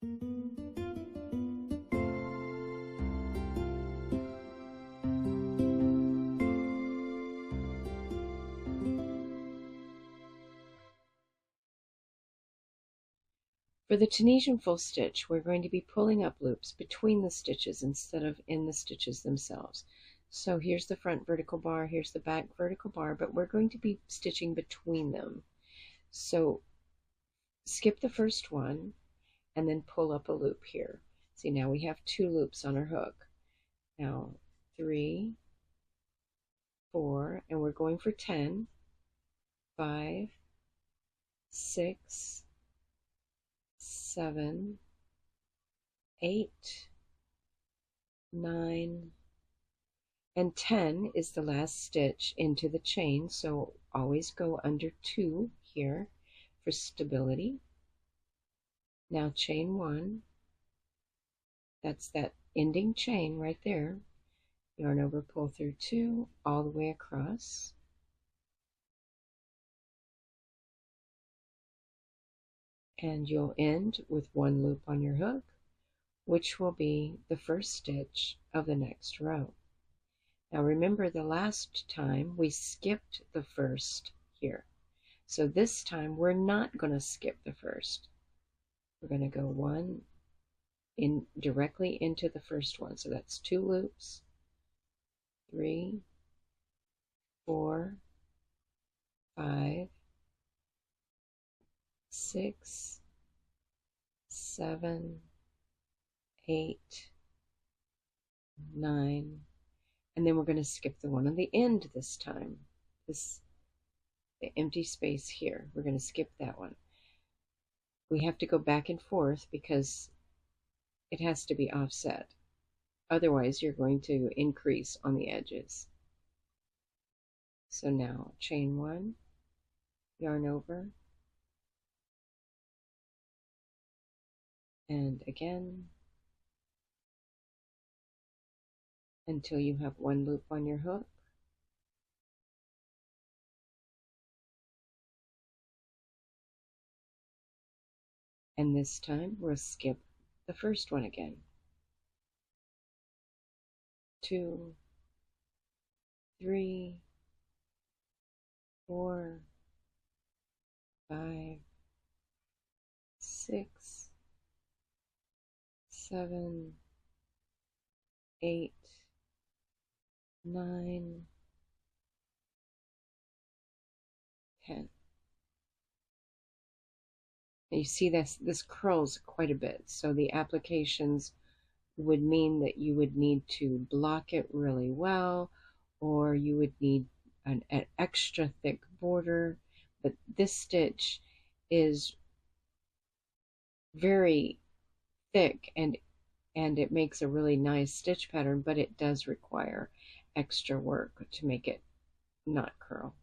For the Tunisian full stitch, we're going to be pulling up loops between the stitches instead of in the stitches themselves. So here's the front vertical bar, here's the back vertical bar, but we're going to be stitching between them. So skip the first one and then pull up a loop here. See, now we have 2 loops on our hook. Now 3, 4, and we're going for 10, 5, 6, 7, 8, 9, and 10 is the last stitch into the chain, so always go under 2 here for stability. Now chain 1, that's that ending chain right there. Yarn over, pull through 2 all the way across. And you'll end with 1 loop on your hook, which will be the first stitch of the next row. Now remember, the last time we skipped the first here. So this time we're not going to skip the first. We're going to go 1 in directly into the first one. So that's 2 loops, 3, 4, 5, 6, 7, 8, 9, and then we're going to skip the one on the end this time. The empty space here. We're going to skip that one. We have to go back and forth because it has to be offset. Otherwise, you're going to increase on the edges. So now chain 1, yarn over, and again until you have 1 loop on your hook. And this time we'll skip the first one again. 2, 3, 4, 5, 6, 7, 8, 9, 10. And you see this curls quite a bit, so the applications would mean that you would need to block it really well, or you would need an extra thick border. But this stitch is very thick and it makes a really nice stitch pattern, but it does require extra work to make it not curl.